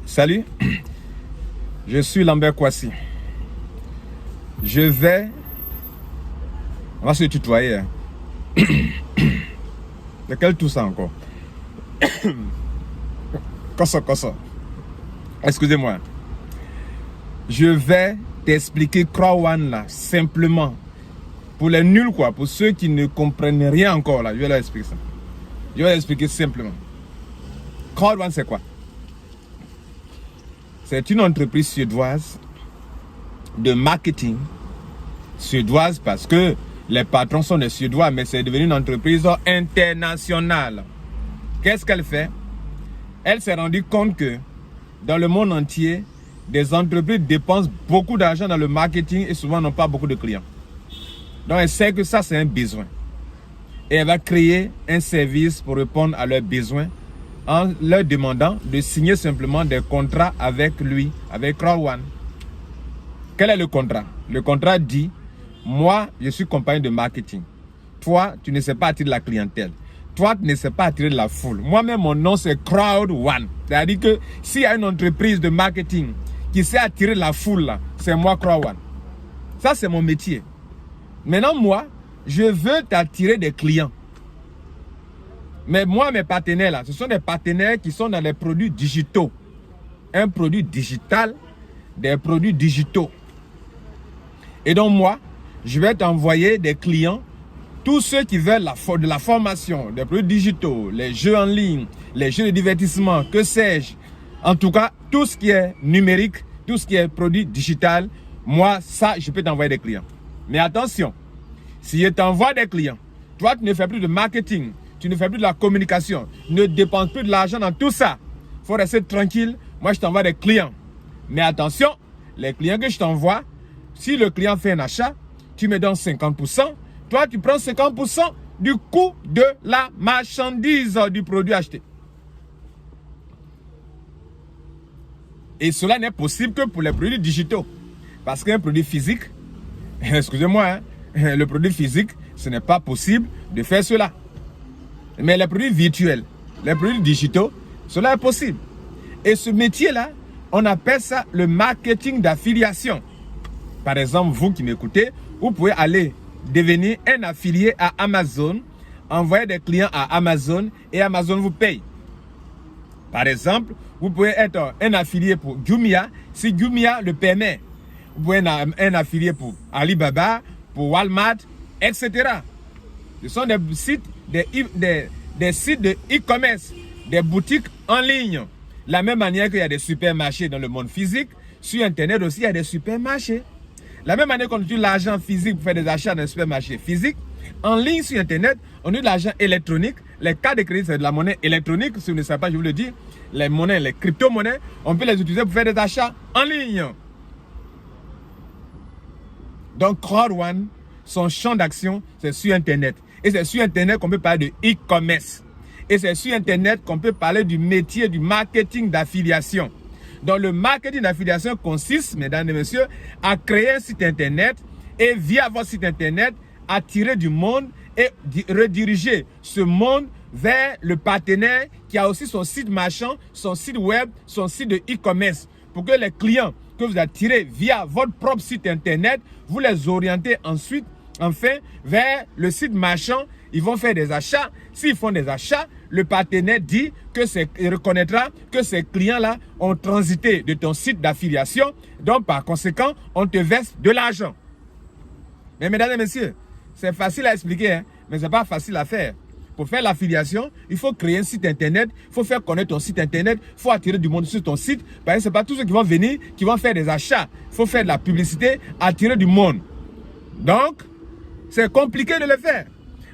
Salut, je suis Lambert Kouassi. On va se tutoyer. De quel tout ça encore? Kosso. Excusez-moi. Je vais t'expliquer Crowd One là, simplement. Pour les nuls quoi, pour ceux qui ne comprennent rien encore là, je vais leur expliquer ça. Je vais l'expliquer simplement. Crowd One c'est quoi? C'est une entreprise suédoise de marketing. Suédoise parce que les patrons sont des Suédois, mais c'est devenu une entreprise internationale. Qu'est-ce qu'elle fait? Elle s'est rendue compte que dans le monde entier, des entreprises dépensent beaucoup d'argent dans le marketing et souvent n'ont pas beaucoup de clients. Donc elle sait que ça c'est un besoin. Et elle va créer un service pour répondre à leurs besoins en leur demandant de signer simplement des contrats avec lui, avec Crowd One. Quel est le contrat? Le contrat dit, moi, je suis compagnie de marketing. Toi, tu ne sais pas attirer la clientèle. Toi, tu ne sais pas attirer la foule. Moi-même, mon nom, c'est Crowd One. C'est-à-dire que s'il y a une entreprise de marketing qui sait attirer la foule, c'est moi, Crowd One. Ça, c'est mon métier. Maintenant, moi, je veux t'attirer des clients. Mais moi, mes partenaires là, ce sont des partenaires qui sont dans les produits digitaux. Un produit digital, des produits digitaux. Et donc moi, je vais t'envoyer des clients, tous ceux qui veulent de la formation, des produits digitaux, les jeux en ligne, les jeux de divertissement, que sais-je. En tout cas, tout ce qui est numérique, tout ce qui est produit digital, moi, ça, je peux t'envoyer des clients. Mais attention, si je t'envoie des clients, toi, tu ne fais plus de marketing, tu ne fais plus de la communication, ne dépenses plus de l'argent dans tout ça. Il faut rester tranquille. Moi, je t'envoie des clients. Mais attention, les clients que je t'envoie, si le client fait un achat, tu me donnes 50%. Toi, tu prends 50% du coût de la marchandise du produit acheté. Et cela n'est possible que pour les produits digitaux. Parce qu'un produit physique, excusez-moi, le produit physique, ce n'est pas possible de faire cela. Mais les produits virtuels, les produits digitaux, cela est possible. Et ce métier-là, on appelle ça le marketing d'affiliation. Par exemple, vous qui m'écoutez, vous pouvez aller devenir un affilié à Amazon, envoyer des clients à Amazon et Amazon vous paye. Par exemple, vous pouvez être un affilié pour Jumia si Jumia le permet. Vous pouvez être un affilié pour Alibaba, pour Walmart, etc. Ce sont des sites des sites de e-commerce, des boutiques en ligne. De la même manière qu'il y a des supermarchés dans le monde physique, sur Internet aussi, il y a des supermarchés. De la même manière qu'on utilise l'argent physique pour faire des achats dans les supermarchés physiques, en ligne sur Internet, on utilise l'argent électronique. Les cartes de crédit, c'est de la monnaie électronique. Si vous ne savez pas, je vous le dis, les monnaies, les crypto-monnaies, on peut les utiliser pour faire des achats en ligne. Donc, Crowd One, son champ d'action, c'est sur Internet. Et c'est sur Internet qu'on peut parler de e-commerce. Et c'est sur Internet qu'on peut parler du métier du marketing d'affiliation. Donc, le marketing d'affiliation consiste, mesdames et messieurs, à créer un site Internet et via votre site Internet, attirer du monde et rediriger ce monde vers le partenaire qui a aussi son site marchand, son site web, son site de e-commerce. Pour que les clients que vous attirez via votre propre site Internet, vous les orientez ensuite, enfin, vers le site marchand. Ils vont faire des achats. S'ils font des achats, le partenaire dit que il reconnaîtra que ces clients-là ont transité de ton site d'affiliation. Donc, par conséquent, on te verse de l'argent. Mais mesdames et messieurs, c'est facile à expliquer, hein, mais ce n'est pas facile à faire. Pour faire l'affiliation, il faut créer un site Internet, il faut faire connaître ton site Internet, il faut attirer du monde sur ton site. Parce que ce n'est pas tous ceux qui vont venir qui vont faire des achats. Il faut faire de la publicité, attirer du monde. Donc, c'est compliqué de le faire.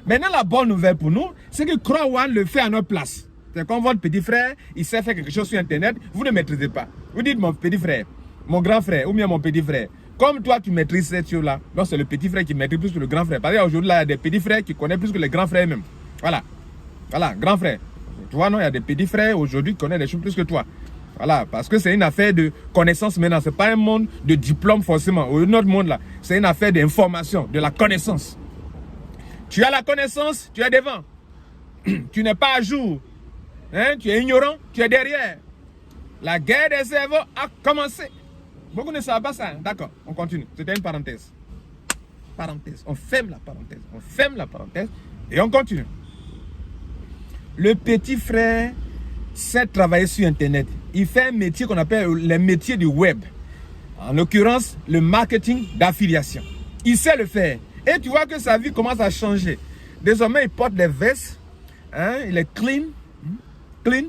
Maintenant, la bonne nouvelle pour nous, c'est que Crowd One le fait à notre place. C'est comme votre petit frère, il sait faire quelque chose sur Internet, vous ne maîtrisez pas. Vous dites mon petit frère, mon grand frère ou bien mon petit frère. Comme toi, tu maîtrises cette chose-là, donc c'est le petit frère qui maîtrise plus que le grand frère. Parce qu'aujourd'hui, il y a des petits frères qui connaissent plus que les grands frères même. Voilà. Voilà, grand frère. Tu vois, non, il y a des petits frères aujourd'hui qui connaissent des choses plus que toi. Voilà, parce que c'est une affaire de connaissance maintenant. Ce n'est pas un monde de diplôme forcément. Ou un autre monde là. C'est une affaire d'information, de la connaissance. Tu as la connaissance, tu es devant. Tu n'es pas à jour. Hein? Tu es ignorant, tu es derrière. La guerre des cerveaux a commencé. Beaucoup ne savent pas ça. Hein? D'accord, on continue. C'était une parenthèse. Parenthèse. On ferme la parenthèse. On ferme la parenthèse et on continue. Le petit frère sait travailler sur Internet. Il fait un métier qu'on appelle les métiers du web. En l'occurrence, le marketing d'affiliation. Il sait le faire. Et tu vois que sa vie commence à changer. Désormais, il porte des vestes. Hein? Il est clean. Clean.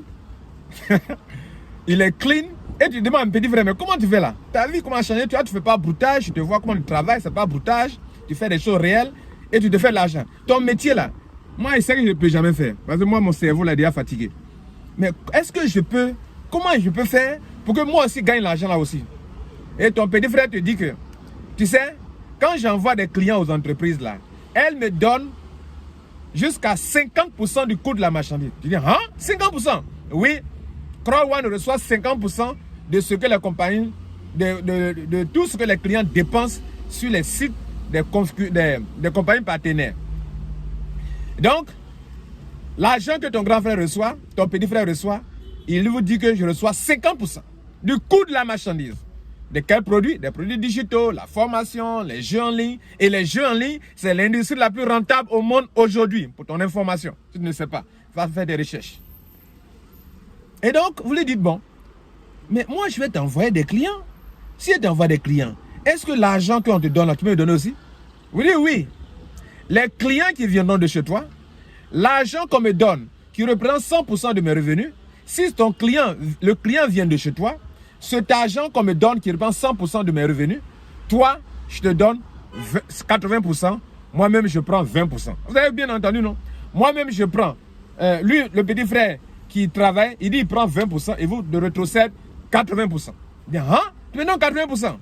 Il est clean. Et tu demandes à un petit frère, mais comment tu fais là? Ta vie commence à changer. Tu vois, tu ne fais pas broutage. Tu te vois comment tu travailles. Ce n'est pas broutage. Tu fais des choses réelles. Et tu te fais de l'argent. Ton métier là, moi, je sais que je ne peux jamais faire. Parce que moi, mon cerveau l'a déjà fatigué. Mais est-ce que je peux... Comment je peux faire pour que moi aussi gagne l'argent là aussi? Et ton petit frère te dit que, tu sais, quand j'envoie des clients aux entreprises là, elles me donnent jusqu'à 50% du coût de la marchandise. Tu dis, hein? 50%? Oui, Crowd1 reçoit 50% de ce que les compagnies, de tout ce que les clients dépensent sur les sites des compagnies partenaires. Donc, l'argent que ton grand frère reçoit, ton petit frère reçoit, il vous dit que je reçois 50% du coût de la marchandise. De quels produits? Des produits digitaux, la formation, les jeux en ligne. Et les jeux en ligne, c'est l'industrie la plus rentable au monde aujourd'hui. Pour ton information, si tu ne sais pas, va faire des recherches. Et donc, vous lui dites, bon, mais moi, je vais t'envoyer des clients. Si je t'envoie des clients, est-ce que l'argent qu'on te donne, là, tu peux me donner aussi? Oui, oui. Les clients qui viendront de chez toi, l'argent qu'on me donne, qui représente 100% de mes revenus, si ton client, le client vient de chez toi, cet argent qu'on me donne qui représente 100% de mes revenus, toi, je te donne 80%, moi-même je prends 20%. Vous avez bien entendu, non? Moi-même je prends, lui, le petit frère qui travaille, il dit il prend 20% et vous de rétrocède 80%. Il dit, hein? Tu me donnes 80%.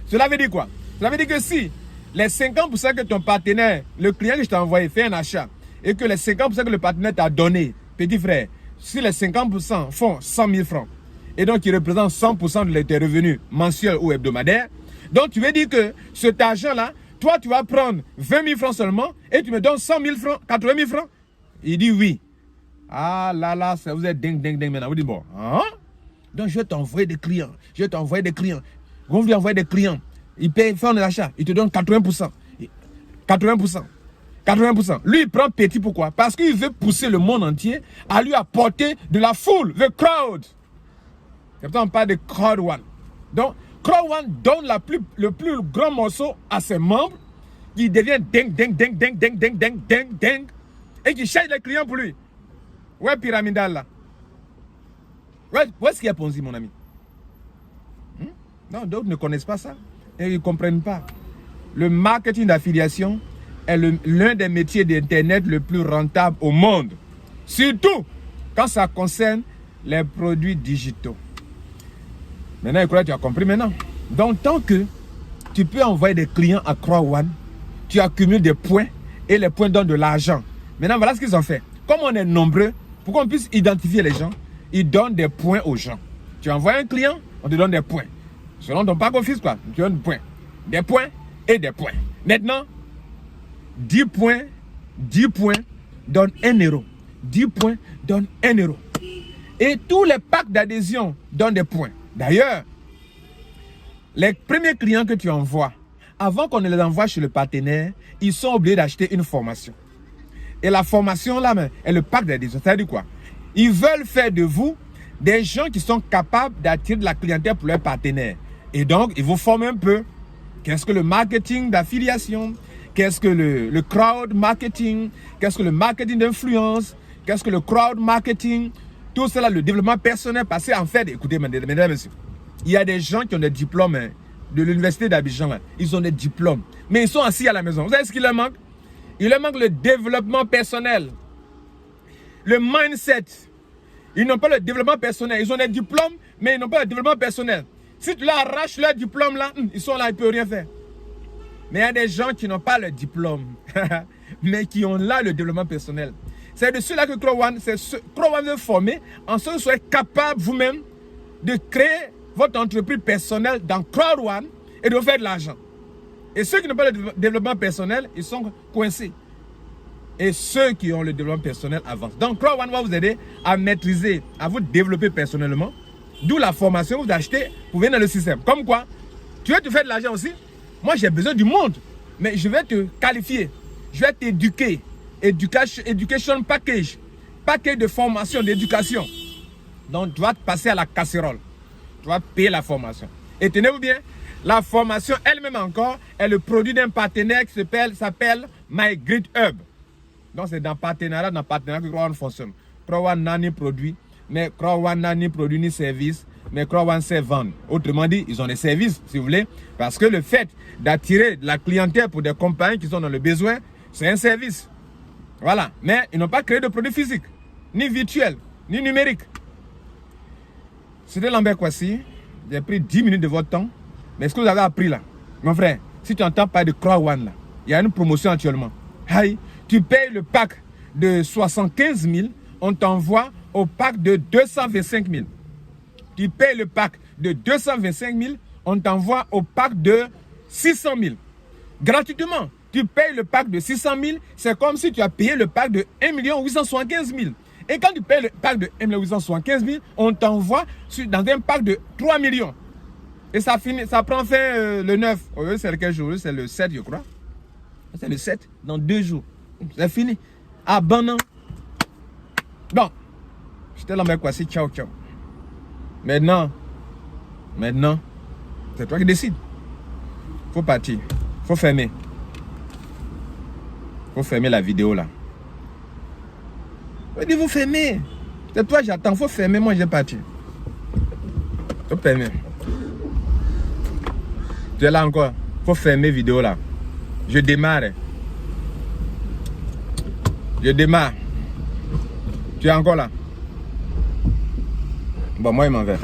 Cela veut dire quoi? Cela veut dire que si les 50% que ton partenaire, le client que je t'ai envoyé, fait un achat, et que les 50% que le partenaire t'a donné, petit frère, si les 50% font 100 000 francs, et donc il représente 100% de tes revenus mensuels ou hebdomadaires, donc tu veux dire que cet argent-là, toi tu vas prendre 20 000 francs seulement, et tu me donnes 100 000 francs, 80 000 francs? Il dit oui. Ah là là, vous êtes dingue maintenant. Vous dites bon, hein? Donc je vais t'envoyer des clients, je vais t'envoyer des clients. Vous lui envoyer des clients, il paye, fait un achat, il te donne 80%. 80%. 80%. Lui, il prend petit, pourquoi? Parce qu'il veut pousser le monde entier à lui apporter de la foule, the crowd. C'est pour ça qu'on parle de Crowd1. Donc, Crowd1 donne le plus grand morceau à ses membres, qui devient dingue, et qui cherche les clients pour lui. Ouais, pyramidal là. Ouais, où est-ce qu'il y a Ponzi, mon ami? Non, d'autres ne connaissent pas ça. Et ils ne comprennent pas. Le marketing d'affiliation est l'un des métiers d'Internet le plus rentable au monde. Surtout quand ça concerne les produits digitaux. Maintenant, je crois que tu as compris maintenant. Donc, tant que tu peux envoyer des clients à Crowd1, tu accumules des points et les points donnent de l'argent. Maintenant, voilà ce qu'ils ont fait. Comme on est nombreux, pour qu'on puisse identifier les gens, ils donnent des points aux gens. Tu envoies un client, on te donne des points. Selon ton pack office, quoi, tu donnes des points. Des points et des points. Maintenant, 10 points donnent 1 euro. 10 points donnent 1 euro. Et tous les packs d'adhésion donnent des points. D'ailleurs, les premiers clients que tu envoies, avant qu'on ne les envoie chez le partenaire, ils sont obligés d'acheter une formation. Et la formation là est le pack d'adhésion. Ça veut dire quoi? Ils veulent faire de vous des gens qui sont capables d'attirer de la clientèle pour leurs partenaires. Et donc, ils vous forment un peu. Qu'est-ce que le marketing d'affiliation? Qu'est-ce que le crowd marketing? Qu'est-ce que le marketing d'influence? Qu'est-ce que le crowd marketing? Tout cela, le développement personnel. Parce qu'en fait, écoutez, mesdames et messieurs, il y a des gens qui ont des diplômes de l'université d'Abidjan. Ils ont des diplômes. Mais ils sont assis à la maison. Vous savez ce qu'il leur manque? Il leur manque le développement personnel. Le mindset. Ils n'ont pas le développement personnel. Ils ont des diplômes, mais ils n'ont pas le développement personnel. Si tu leur arraches leur diplôme là, ils sont là, ils ne peuvent rien faire. Mais il y a des gens qui n'ont pas le diplôme, mais qui ont là le développement personnel. C'est de cela que Crowd1 veut former, en ce que vous soyez capable vous-même de créer votre entreprise personnelle dans Crowd1 et de vous faire de l'argent. Et ceux qui n'ont pas le développement personnel, ils sont coincés. Et ceux qui ont le développement personnel avancent. Donc Crowd1 va vous aider à maîtriser, à vous développer personnellement D'où la formation que vous achetez pour venir dans le système. Comme quoi, tu veux te faire de l'argent aussi? Moi, j'ai besoin du monde. Mais je vais te qualifier. Je vais t'éduquer. Education package. Package de formation, d'éducation. Donc, tu vas te passer à la casserole. Tu vas payer la formation. Et tenez-vous bien, la formation elle-même encore est le produit d'un partenaire qui s'appelle My Grid Hub. Donc, c'est dans partenariat que Crowan fonctionne. Crowan n'a ni produit, mais Crowan n'a ni produit ni service, mais Crowan sait vendre. Autrement dit, ils ont des services, si vous voulez, parce que le fait d'attirer de la clientèle pour des compagnies qui sont dans le besoin, c'est un service. Voilà. Mais ils n'ont pas créé de produits physiques, ni virtuels, ni numériques. C'était Lambert Kouassi. J'ai pris 10 minutes de votre temps. Mais ce que vous avez appris là, mon frère, si tu entends parler de Crowan là, il y a une promotion actuellement. Aïe, tu payes le pack de 75 000, on t'envoie au pack de 225 000. Tu payes le pack de 225 000, on t'envoie au pack de 600 000. Gratuitement. Tu payes le pack de 600 000, c'est comme si tu as payé le pack de 1 875 000. Et quand tu payes le pack de 1 875 000, on t'envoie dans un pack de 3 millions. Et ça finit, ça prend fin le 9. C'est quel jour? C'est le 7, je crois. C'est le 7, dans 2 jours. C'est fini. Ah, bon, non. Bon. J'étais là, mais quoi, c'est ciao, ciao. Maintenant, c'est toi qui décides. Faut partir. Faut fermer. Faut fermer la vidéo là. Je dis, vous fermez. C'est toi, j'attends. Faut fermer. Moi, j'ai parti. Faut fermer. Tu es là encore. Faut fermer vidéo là. Je démarre. Je démarre. Tu es encore là. Bon, moi, il m'en va.